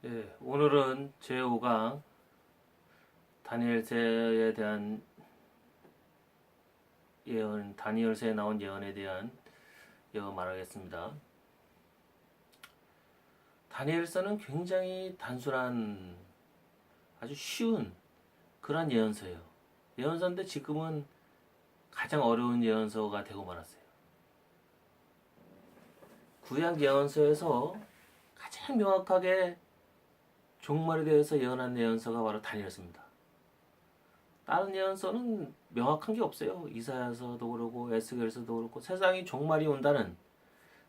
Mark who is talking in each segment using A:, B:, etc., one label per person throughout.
A: 예, 오늘은 제5강 다니엘서에 대한 예언, 다니엘서에 나온 예언에 대한 예언 말하겠습니다. 다니엘서는 굉장히 단순한 아주 쉬운 그런 예언서예요. 예언서인데 지금은 가장 어려운 예언서가 되고 말았어요. 구약 예언서에서 가장 명확하게 종말에 대해서 예언한 예언서가 바로 다니엘서입니다. 다른 예언서는 명확한 게 없어요. 이사야서도 그렇고 에스겔서도 그렇고 세상이 종말이 온다는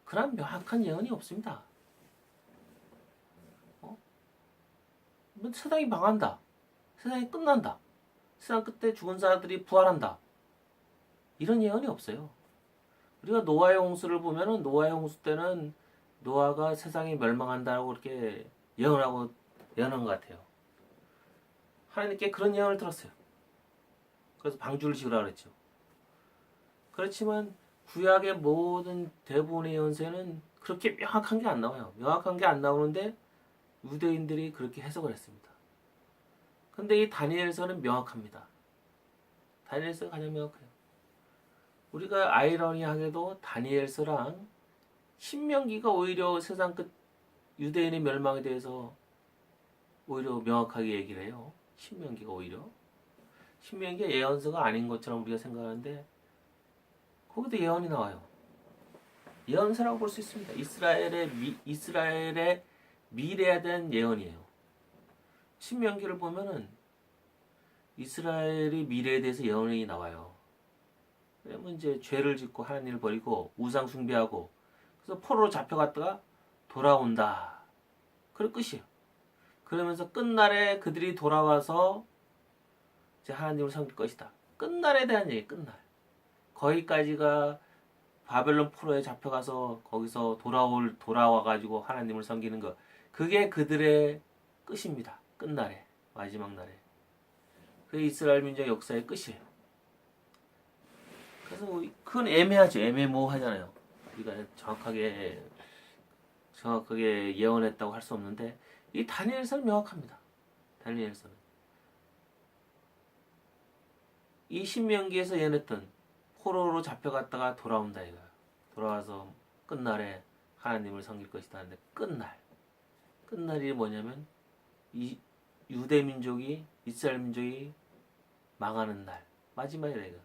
A: 그런 명확한 예언이 없습니다. 뭐 세상이 망한다. 세상이 끝난다. 세상 끝에 죽은 사람들이 부활한다. 이런 예언이 없어요. 우리가 노아의 홍수를 보면은 노아의 홍수 때는 노아가 세상이 멸망한다고 이렇게 예언한 것 같아요. 하나님께 그런 예언을 들었어요. 그래서 방주를 지으라 그랬죠. 그렇지만 구약의 모든 대부분의 예언서에는 그렇게 명확한 게 안 나와요. 명확한 게 안 나오는데 유대인들이 그렇게 해석을 했습니다. 근데 이 다니엘서는 명확합니다. 다니엘서가 가장 명확해요. 우리가 아이러니하게도 다니엘서랑 신명기가 오히려 세상 끝 유대인의 멸망에 대해서 오히려 명확하게 얘기를 해요. 신명기가 오히려. 신명기가 예언서가 아닌 것처럼 우리가 생각하는데 거기도 예언이 나와요. 예언서라고 볼 수 있습니다. 이스라엘의 미래에 대한 예언이에요. 신명기를 보면은 이스라엘의 미래에 대해서 예언이 나와요. 왜냐면 이제 죄를 짓고 하나님을 버리고 우상 숭배하고 그래서 포로로 잡혀갔다가 돌아온다. 그럴 끝이에요. 그러면서 끝날에 그들이 돌아와서 이제 하나님을 섬길 것이다. 끝날에 대한 얘기, 끝날. 거기까지가 바벨론 포로에 잡혀가서 거기서 돌아와가지고 하나님을 섬기는 것. 그게 그들의 끝입니다. 끝날에. 마지막 날에. 그게 이스라엘 민족 역사의 끝이에요. 그래서 그건 애매하죠. 애매모호하잖아요. 우리가 정확하게 예언했다고 할 수 없는데 이 다니엘서는 명확합니다. 다니엘서는. 이 신명기에서 예언했던 포로로 잡혀갔다가 돌아온다 이거야. 돌아와서 끝날에 하나님을 섬길 것이다 하는데 끝날이 뭐냐면 이 유대 민족이 이스라엘 민족이 망하는 날 마지막이다 이거.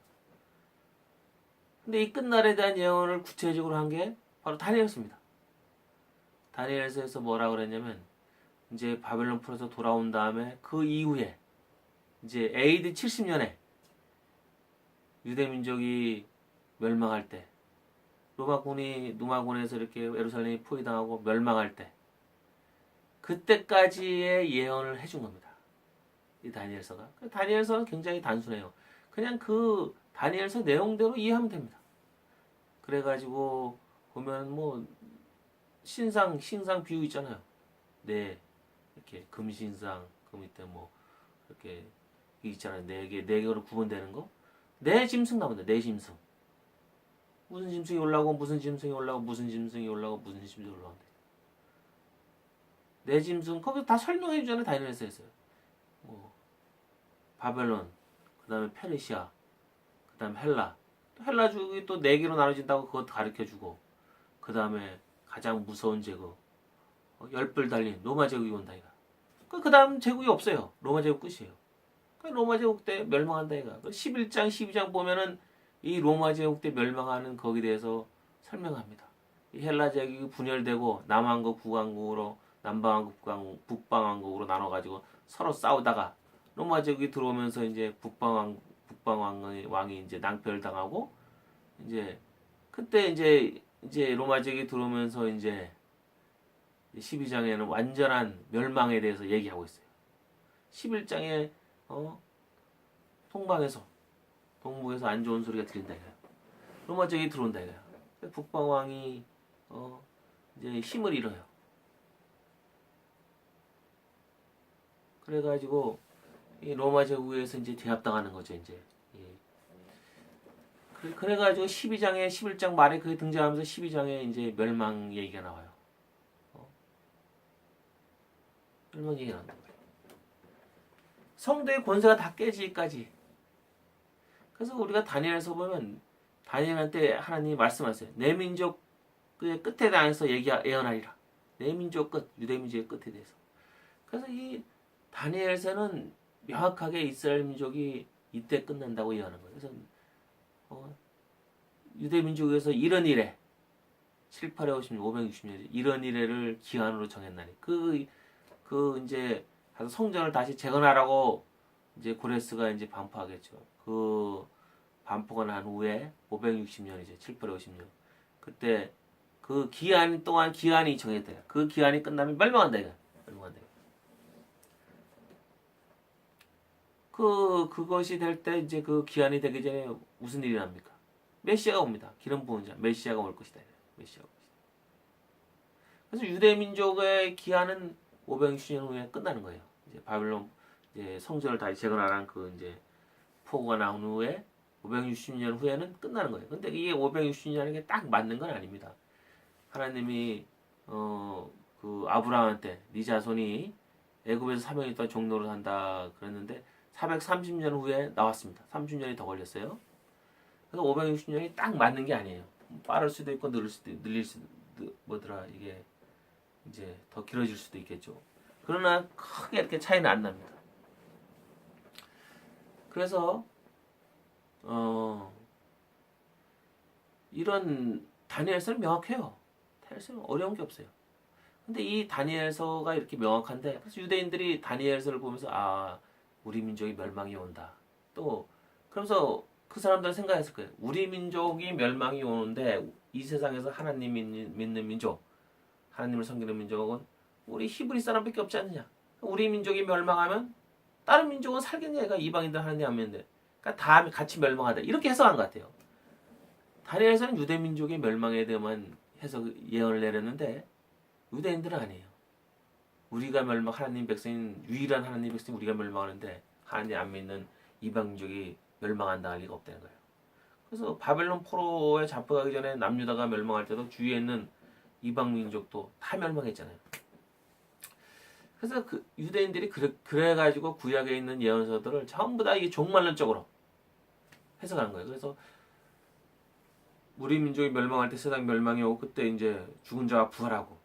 A: 근데 이 끝날에 대한 예언을 구체적으로 한 게 바로 다니엘서입니다. 다니엘서에서 뭐라 그랬냐면 이제 바벨론 포로에서 돌아온 다음에 그 이후에 이제 AD 70년에 유대 민족이 멸망할 때 로마군에서 이렇게 예루살렘이 포위당하고 멸망할 때 그때까지의 예언을 해준 겁니다. 이 다니엘서가. 다니엘서는 굉장히 단순해요. 그냥 그 다니엘서 내용대로 이해하면 됩니다. 그래가지고 보면 뭐 신상 비유 있잖아요. 네, 이렇게 금신상 그 밑에 뭐 이렇게 있잖아요. 네 개로 구분되는 거. 네 짐승 나옵니다. 네 짐승. 무슨 짐승이 올라오고 무슨 짐승이 올라오고 무슨 짐승이 올라오고 무슨 짐승이 올라온다. 네 짐승 거기 다 설명해 주잖아요. 다니엘서에 했어요. 뭐 바벨론, 그다음에 페르시아, 그다음에 헬라족이 또 네 개로 나눠진다고 그것도 가르쳐 주고 그다음에 가장 무서운 제국 10뿔 달린 로마 제국이 온다 이가. 그다음 제국이 없어요. 로마 제국 끝이에요. 로마 제국 때 멸망한다 이가. 11장 12장 보면은 이 로마 제국 때 멸망하는 거기에 대해서 설명합니다. 이 헬라 제국이 분열되고 남왕국 북왕국으로 남방왕국 북방왕국으로 나눠가지고 서로 싸우다가 로마 제국이 들어오면서 이제 북방왕이 이제 낭패를 당하고 이제 그때 이제 로마 제국이 들어오면서 이제 12장에는 완전한 멸망에 대해서 얘기하고 있어요. 11장에 동북에서 안 좋은 소리가 들린다 이거야. 로마 제국이 들어온다 이거야. 북방왕이 이제 힘을 잃어요. 그래가지고 이 로마 제국에서 이제 제압당하는 거죠 이제. 그래가지고 12장에 11장 말에 그게 등장하면서 12장에 이제 멸망 얘기가 나와요. 멸망 얘기가 나온단 말이에요. 성도의 권세가 다 깨지기까지. 그래서 우리가 다니엘에서 보면 다니엘한테 하나님이 말씀하세요. 내 민족의 끝에 대해서 예언하리라. 내 민족 끝, 유대 민족의 끝에 대해서. 그래서 이 다니엘서는 명확하게 이스라엘 민족이 이때 끝난다고 예언한 거예요. 그래서 유대 민족에서 이런 일에 7, 8에 50년, 560년 이런 일을 기한으로 정했나니 이제 가서 성전을 다시 재건하라고 이제 고레스가 이제 반포하겠죠. 그 반포가 난 후에 560년이죠. 7, 8에 50년. 그때 그 기한 동안 기한이 정했대요. 그 기한이 끝나면 멸망한다 이거. 멸망한다. 그것이 될 때 이제 그 기한이 되기 전에 무슨 일이 납니까? 메시아가 옵니다. 기름 부은 자. 메시아가 올 것이다. 메시아가 올 것이다. 그래서 유대 민족의 기한은 560년 후에 끝나는 거예요. 이제 바벨론 이제 성전을 다시 재건하라는 그 이제 포고가 나온 후에 560년 후에는 끝나는 거예요. 근데 이게 560년이 딱 맞는 건 아닙니다. 하나님이 그 아브라함한테 네 자손이 애굽에서 사명이 있던 종로를 한다 그랬는데 430년 후에 나왔습니다. 30년이 더 걸렸어요. 그래서 560년이 딱 맞는 게 아니에요. 빠를 수도 있고 늘릴 수도 뭐더라 이게 이제 더 길어질 수도 있겠죠. 그러나 크게 이렇게 차이는 안 납니다. 그래서 이런 다니엘서는 명확해요. 다니엘서는 어려운 게 없어요. 근데 이 다니엘서가 이렇게 명확한데 그래서 유대인들이 다니엘서를 보면서 우리 민족이 멸망이 온다. 또 그러면서 그 사람들은 생각했을 거예요. 우리 민족이 멸망이 오는데 이 세상에서 하나님 믿는 민족, 하나님을 섬기는 민족은 우리 히브리 사람밖에 없지 않느냐. 우리 민족이 멸망하면 다른 민족은 살겠냐. 얘가 이방인들 하나님 안 믿는데. 그러니까 다 같이 멸망하다. 이렇게 해석한 것 같아요. 다니엘서는 유대 민족의 멸망에 대해만 예언을 내렸는데 유대인들은 아니에요. 우리가 하나님 백성인 유일한 하나님 백성 우리가 멸망하는데 하나님 안 믿는 이방 민족이 멸망한다 할 리가 없다는 거예요. 그래서 바벨론 포로에 잡혀가기 전에 남유다가 멸망할 때도 주위에 있는 이방 민족도 다 멸망했잖아요. 그래서 그 유대인들이 그래가지고 구약에 있는 예언서들을 전부 다 이게 종말론적으로 해석하는 거예요. 그래서 우리 민족이 멸망할 때 세상 멸망이 오고 그때 이제 죽은 자가 부활하고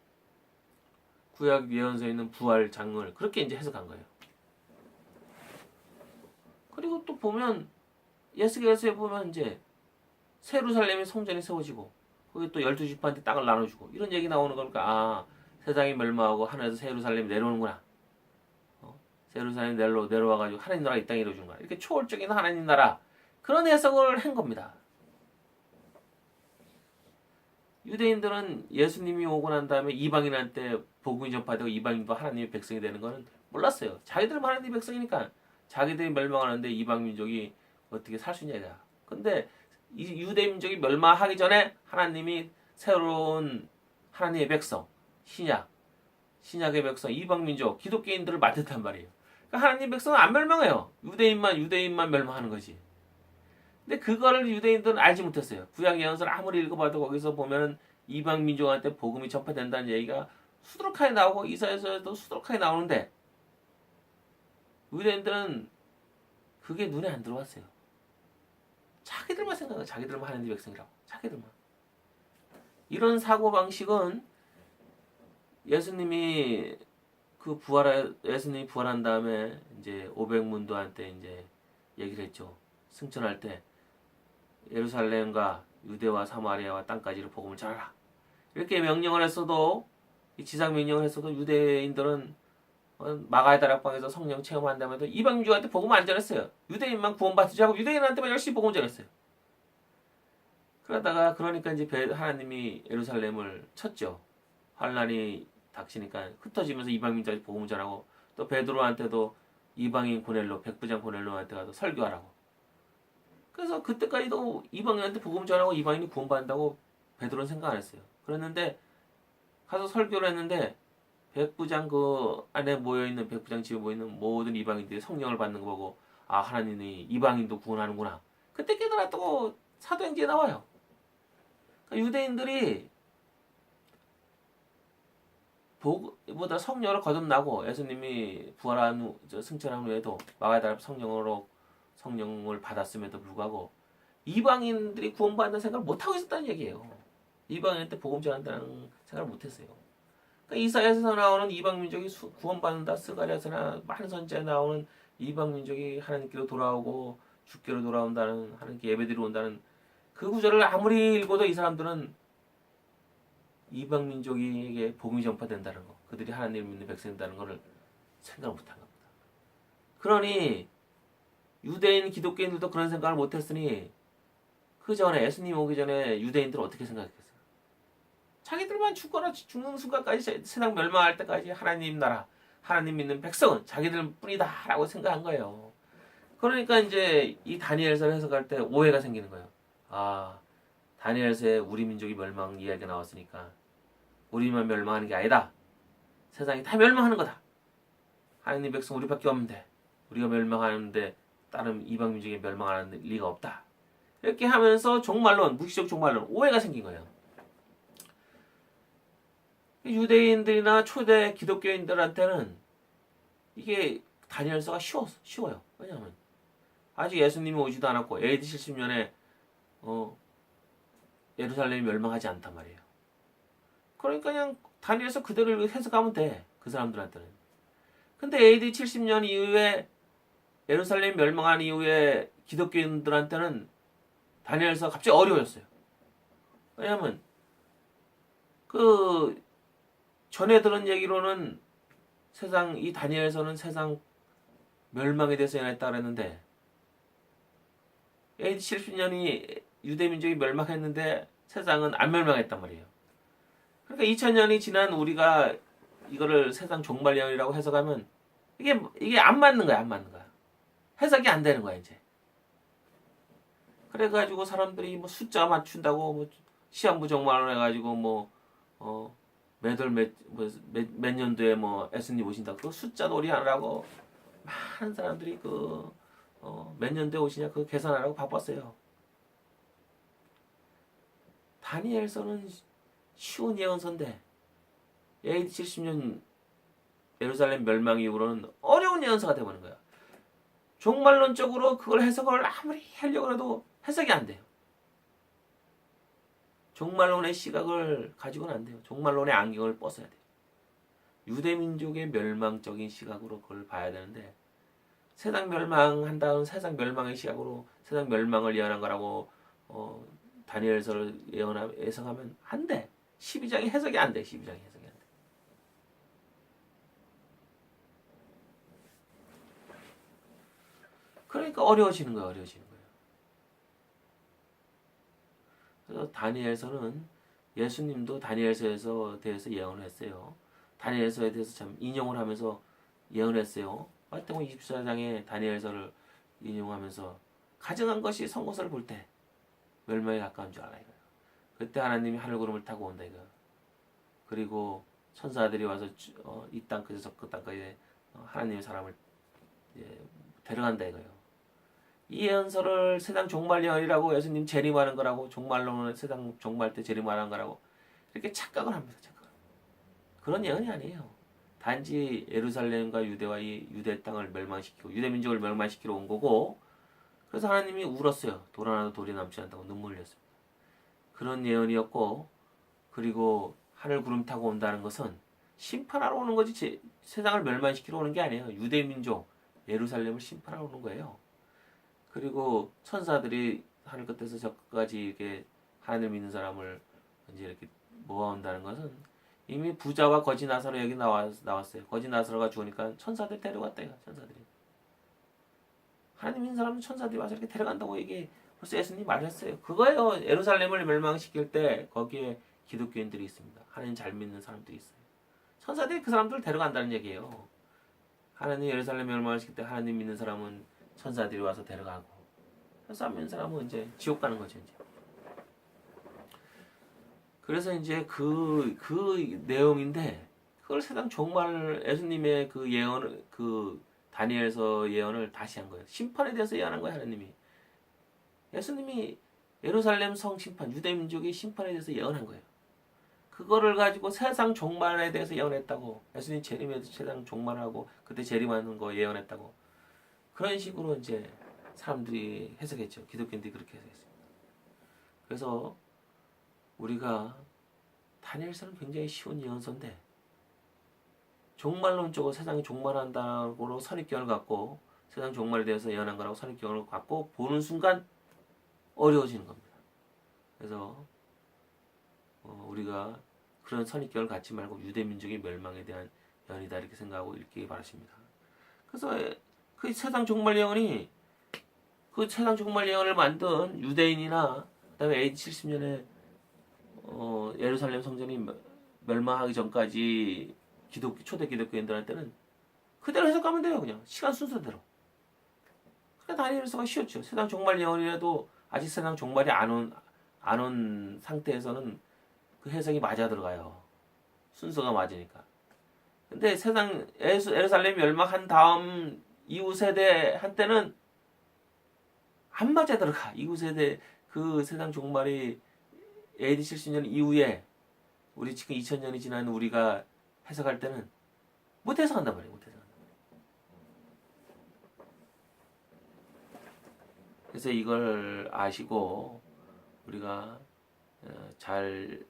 A: 구약 예언서에 있는 부활 장을 그렇게 이제 해석한 거예요. 그리고 또 보면 예스겔서에 보면 이제 새 예루살렘의 성전이 세워지고 거기 또 12지파한테 땅을 나눠주고 이런 얘기 나오는 거니까 세상이 멸망하고 하늘에서 새 예루살렘이 내려오는구나. 새 예루살렘이 내려와가지고 하나님 나라가 이 땅에 이루어주는 거야. 이렇게 초월적인 하나님 나라 그런 해석을 한 겁니다. 유대인들은 예수님이 오고 난 다음에 이방인한테 복음이 전파되고 이방인도 하나님의 백성이 되는 거는 몰랐어요. 자기들은 하나님의 백성이니까 자기들이 멸망하는데 이방 민족이 어떻게 살 수 있냐. 근데 이 유대 민족이 멸망하기 전에 하나님이 새로운 하나님의 백성, 신약의 백성, 이방 민족, 기독교인들을 만든단 말이에요. 그러니까 하나님의 백성은 안 멸망해요. 유대인만 멸망하는 거지. 근데 그거를 유대인들은 알지 못했어요. 구약 예언서를 아무리 읽어봐도 거기서 보면은 이방 민족한테 복음이 전파된다는 얘기가 수두룩하게 나오고 이사야서에도 수두룩하게 나오는데 유대인들은 그게 눈에 안 들어왔어요. 자기들만 생각해요. 자기들만 하나님의 백성이라고. 자기들만. 이런 사고방식은 예수님이 부활한 다음에 이제 500문도한테 이제 얘기를 했죠. 승천할 때 예루살렘과 유대와 사마리아와 땅까지를 복음을 전하라. 이렇게 명령을 했어도 이 지상 명령을 했어도 유대인들은 마가의 다락방에서 성령 체험한 다음에도 이방 민족한테 복음 안 전했어요. 유대인만 구원받지 않고 유대인한테만 열심히 복음 전했어요. 그러니까 이제 하나님이 예루살렘을 쳤죠. 환란이 닥치니까 흩어지면서 이방 민족한테 복음 전하고 또 베드로한테도 이방인 백부장 고넬로한테 가서 설교하라고. 그래서 그때까지도 이방인한테 복음 전하고 이방인이 구원받는다고 베드로는 생각 안 했어요. 그랬는데 가서 설교를 했는데 백부장 그 안에 모여있는 백부장 집에 모여있는 모든 이방인들이 성령을 받는 거 보고 하나님이 이방인도 구원하는구나. 그때 깨달았다고 사도행전에 나와요. 그러니까 유대인들이 보다 성령으로 거듭나고 예수님이 부활한 후, 승천한 후에도 마가다라 성령을 받았음에도 불구하고 이방인들이 구원받는 생각을 못하고 있었다는 얘기예요. 이방인한테 복음 전한다는 생각을 못했어요. 그러니까 이사야에서 나오는 이방 민족이 구원받는다, 스가랴서나 많은 선지자에 나오는 이방 민족이 하나님께로 돌아오고 주께로 돌아온다는, 하나님께 예배드리러 온다는 그 구절을 아무리 읽어도 이 사람들은 이방 민족에게 복음이 전파된다는 거, 그들이 하나님을 믿는 백성이다는 것을 생각을 못한 겁니다. 그러니 유대인 기독교인들도 그런 생각을 못했으니 그 전에 예수님 오기 전에 유대인들은 어떻게 생각했겠어요? 자기들만 죽거나 죽는 순간까지, 세상 멸망할 때까지 하나님 나라, 하나님 믿는 백성은 자기들 뿐이다라고 생각한 거예요. 그러니까 이제 이 다니엘서를 해석할 때 오해가 생기는 거예요. 아, 다니엘서에 우리 민족이 멸망 이야기가 나왔으니까 우리만 멸망하는 게 아니다. 세상이 다 멸망하는 거다. 하나님 백성 우리밖에 없는데 우리가 멸망하는데 다른 이방 민족이 멸망하는 리가 없다. 이렇게 하면서 종말론, 무기적 종말론, 오해가 생긴 거예요. 유대인들이나 초대 기독교인들한테는 이게 다니엘서가 쉬워요. 왜냐하면 아직 예수님이 오지도 않았고 AD 70년에 예루살렘이 멸망하지 않단 말이에요. 그러니까 그냥 다니엘서 그대로 해석하면 돼. 그 사람들한테는. 근데 AD 70년 이후에 예루살렘 멸망한 이후에 기독교인들한테는 다니엘서 갑자기 어려워졌어요. 왜냐하면 그 전에 들은 얘기로는 이 다니엘서는 세상 멸망에 대해서 예언했다 그랬는데 AD 70년이 유대 민족이 멸망했는데 세상은 안 멸망했단 말이에요. 그러니까 2000년이 지난 우리가 이거를 세상 종말 예언이라고 해석하면 이게 안 맞는 거야, 안 맞는 거야. 해석이 안 되는 거야, 이제. 그래가지고 사람들이 뭐 숫자 맞춘다고 뭐 시한부 종말을 해가지고 몇 년도에 예수님 오신다. 그 숫자 놀이 하느라고 많은 사람들이 몇 년도에 오시냐 그 계산하라고 바빴어요. 다니엘서는 쉬운 예언서인데 AD 70년 예루살렘 멸망 이후로는 어려운 예언서가 되버린 거야. 종말론적으로 그걸 해석을 아무리 하려고 해도 해석이 안 돼요. 종말론의 시각을 가지고는 안 돼요. 종말론의 안경을 벗어야 돼요. 유대민족의 멸망적인 시각으로 그걸 봐야 되는데 세상 멸망한다는 세상 멸망의 시각으로 세상 멸망을 예언한 거라고 다니엘서를 해석하면 안 돼. 12장이 해석이 안 돼. 12장이 해석이 안 돼. 그러니까 어려워지는 거예요. 그래서 다니엘서는 예수님도 다니엘서에 대해서 예언을 했어요. 다니엘서에 대해서 참 인용을 하면서 예언을 했어요. 마태복음 24장에 다니엘서를 인용하면서 가증한 것이 선고서를 볼 때 멸망에 가까운 줄 알아 이거예요. 그때 하나님이 하늘 구름을 타고 온다 이거. 그리고 천사들이 와서 이 땅 끝에서 그 땅까지 하나님의 사람을 데려간다 이거예요. 이 예언서를 세상 종말 예언이라고 예수님 재림하는 거라고 종말론은 세상 종말 때 재림하는 거라고 이렇게 착각을 합니다. 그런 예언이 아니에요. 단지 예루살렘과 유대와 이 유대 땅을 멸망시키고 유대 민족을 멸망시키러 온 거고 그래서 하나님이 울었어요. 돌 하나도 돌이 남지 않다고 눈물을 흘렸습니다. 그런 예언이었고 그리고 하늘 구름 타고 온다는 것은 심판하러 오는 거지 세상을 멸망시키러 오는 게 아니에요. 유대 민족 예루살렘을 심판하러 오는 거예요. 그리고 천사들이 하늘 끝에서 저까지 이렇게 하나님을 믿는 사람을 이제 이렇게 모아온다는 것은 이미 부자와 거지 나사로 여기 나왔어요. 거지 나사로가 죽으니까 천사들 데려갔다 이거 천사들이. 하나님 믿는 사람은 천사들이 와서 이렇게 데려간다고 얘기 벌써 예수님이 말했어요. 그거예요. 예루살렘을 멸망시킬 때 거기에 기독교인들이 있습니다. 하나님 잘 믿는 사람들이 있어요. 천사들이 그 사람들을 데려간다는 얘기예요. 하나님 예루살렘 멸망시킬 때 하나님 믿는 사람은 천사들이 와서 데려가고 천사 안 믿는 사람은 이제 지옥 가는 거죠. 이제. 그래서 이제 그 내용인데 그걸 세상 종말 예수님의 그 예언을 그 다니엘서 예언을 다시 한 거예요. 심판에 대해서 예언한 거예요. 하나님이. 예수님이 예루살렘 성 심판, 유대 민족의 심판에 대해서 예언한 거예요. 그거를 가지고 세상 종말에 대해서 예언했다고. 예수님 재림에도 세상 종말하고 그때 재림하는 거 예언했다고. 그런 식으로 이제 사람들이 해석했죠. 기독교인들이 그렇게 해석했습니다. 그래서 우리가 다니엘서는 굉장히 쉬운 예언서인데 종말론적으로 세상이 종말한다고 선입견을 갖고 세상 종말에 대해서 예언한 거라고 선입견을 갖고 보는 순간 어려워지는 겁니다. 그래서 우리가 그런 선입견을 갖지 말고 유대 민족의 멸망에 대한 예언이다 이렇게 생각하고 읽기 바라십니다. 그래서 그 세상 종말 예언이 그 세상 종말 예언을 만든 유대인이나 그다음에 AD 70년에 예루살렘 성전이 멸망하기 전까지 초대 기독교인들한테는 그대로 해석하면 돼요. 그냥 시간 순서대로. 그러니까 다니엘서가 쉬웠죠. 세상 종말 예언이라도 아직 세상 종말이 안 온 상태에서는 그 해석이 맞아 들어가요. 순서가 맞으니까. 근데 세상 예루살렘이 멸망한 다음 이후 세대 한때는 안 맞아 들어가. 이후 세대 그 세상 종말이 AD 70년 이후에 우리 지금 2000년이 지난 우리가 해석할 때는 못 해석한단 말이에요. 못 해석한단 말이에요. 그래서 이걸 아시고 우리가 잘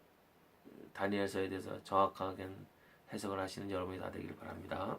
A: 다니엘서에 대해서 정확하게 해석을 하시는 여러분이 다 되길 바랍니다.